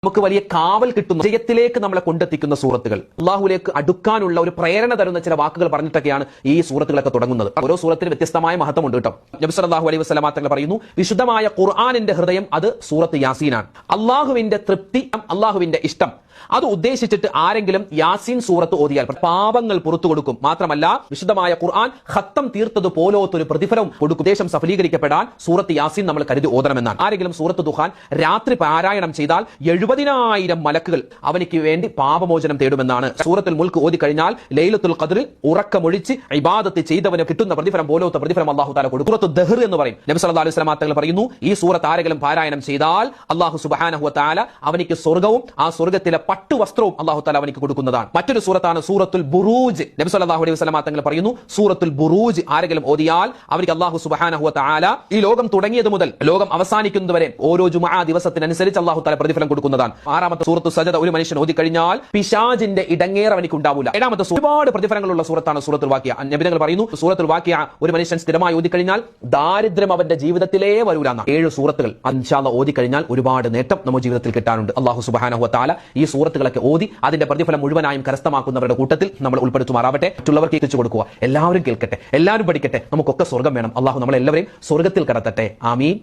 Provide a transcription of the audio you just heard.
നമുക്ക് വലിയ കാവൽ കിട്ടുന്ന വിജയത്തിലേക്ക് നമ്മളെ കൊണ്ടെത്തിക്കുന്ന സൂറത്തുകൾ, അള്ളാഹുലേക്ക് അടുക്കാനുള്ള ഒരു പ്രേരണ തരുന്ന ചില വാക്കുകൾ പറഞ്ഞിട്ടൊക്കെയാണ് ഈ സൂറത്തുകളൊക്കെ തുടങ്ങുന്നത്. ഓരോ സൂറത്തിന് വ്യത്യസ്തമായ മഹത്വമുണ്ട് കേട്ടോ. നബി സല്ലല്ലാഹു അലൈഹി വസല്ലം തങ്ങൾ പറയുന്നു, വിശുദ്ധമായ ഖുർആനിന്റെ ഹൃദയം അത് സൂറത്ത് യാസീനാണ്. അള്ളാഹുവിന്റെ തൃപ്തി, അള്ളാഹുവിന്റെ ഇഷ്ടം അത് ഉദ്ദേശിച്ചിട്ട് ആരെങ്കിലും യാസീൻ സൂറത്ത് ഓതിയാൽ പാപങ്ങൾ പുറത്തു കൊടുക്കും. മാത്രമല്ല വിശുദ്ധമായ ഖുർആൻ ഖത്തം തീർത്തത് പോലത്തൊരു പ്രതിഫലം കൊടുക്കും. ഉദ്ദേശം സഫലീകരിക്കപ്പെടാൻ സൂറത്ത് യാസീൻ നമ്മൾ കരുതി ഓതണമെന്നാണ്. ആരെങ്കിലും സൂറത്ത് ദുഹാൻ രാത്രി പാരായണം ചെയ്താൽ 70,000 മലക്കുകൾ അവനിക്ക് വേണ്ടി പാപമോചനം തേടുമെന്നാണ്. സൂറത്തുൽ മുൽക്ക് ഓതി കഴിഞ്ഞാൽ ലൈലത്തുൽ ഖദ്റിൽ ഉറക്കമൊഴിച്ച് ഇബാദത്ത് ചെയ്തവന് കിട്ടുന്ന പ്രതിഫലം പോലത്തെ പ്രതിഫലം അല്ലാഹു തആല കൊടുക്കും. സൂറത്ത് ദഹർ എന്ന് പറയും. നബി സല്ലല്ലാഹു അലൈഹി വസല്ലം തങ്ങൾ പറയുന്നു, ഈ സൂറത്ത് ആരെങ്കിലും പാരായണം ചെയ്താൽ അല്ലാഹു സുബ്ഹാനഹു വ തആല അവനിക്ക് സ്വർഗ്ഗവും ആ സ്വർഗ്ഗത്തിലെ പട്ടുവസ്ത്രവും അല്ലാഹു തആല അവനിക്ക് കൊടുക്കുന്നതാണ്. മറ്റൊരു സൂറത്താണ് സൂറത്തുൽ ബുറൂജ്. നബി സല്ലല്ലാഹു അലൈഹി വസല്ലം തങ്ങൾ പറയുന്നു, സൂറത്തുൽ ബുറൂജ് ആരെങ്കിലും ഓതിയാൽ അവനിക്ക് അല്ലാഹു സുബ്ഹാനഹു വ തആല ഈ ലോകം തുടങ്ങിയത് മുതൽ ലോകം അവസാനിക്കുന്നതുവരെ ഓരോ ജുമുഅ ദിവസത്തിനനുസരിച്ച് അല്ലാഹു തആല പ്രതിഫലം കൊടുക്കുന്നതാണ്. ആറാമത്തെ സൂറത്തു സജദ ഒരു മനുഷ്യൻ ഓതി കഴിഞ്ഞാൽ പിശാചിന്റെ ഇടങ്ങേർ അവനിക്ക് ഉണ്ടാവില്ല. ഏഴാമത്തെ ഒരുപാട് പ്രതിഫലങ്ങളുള്ള സൂറത്താണ് സൂറത്തുൽ വാഖിയ. നബി തങ്ങൾ പറയുന്നു, സൂറത്തുൽ വാഖിയ ഒരു മനുഷ്യൻ സ്ഥിരമായി ഓതി കഴിഞ്ഞാൽ ദാരിദ്ര്യം അവന്റെ ജീവിതത്തിലേ വരൂല. 7 സൂറത്തുകൾ ഇൻഷാ അല്ലാഹ് ഓതി കഴിഞ്ഞാൽ ഒരുപാട് നേട്ടം നമ്മുടെ ജീവിതത്തിൽ കിട്ടാനുണ്ട്. അല്ലാഹു സുബ്ഹാനഹു വ തആല ഈ സൂറത്തുകളൊക്കെ ഓതി അതിന്റെ പ്രതിഫലം മുഴുവനായും കരസ്ഥമാക്കുന്നവരുടെ കൂട്ടത്തിൽ നമ്മൾ ഉൾപ്പെടുത്തുമാറാവട്ടെ. മറ്റുള്ളവർക്ക് എത്തിച്ചു കൊടുക്കുക. എല്ലാവരും കേൾക്കട്ടെ, എല്ലാവരും പഠിക്കട്ടെ. നമുക്കൊക്കെ സ്വർഗ്ഗം വേണം. അല്ലാഹു നമ്മളെല്ലാവരെയും സ്വർഗ്ഗത്തിൽ കടത്തട്ടെ. ആമീൻ.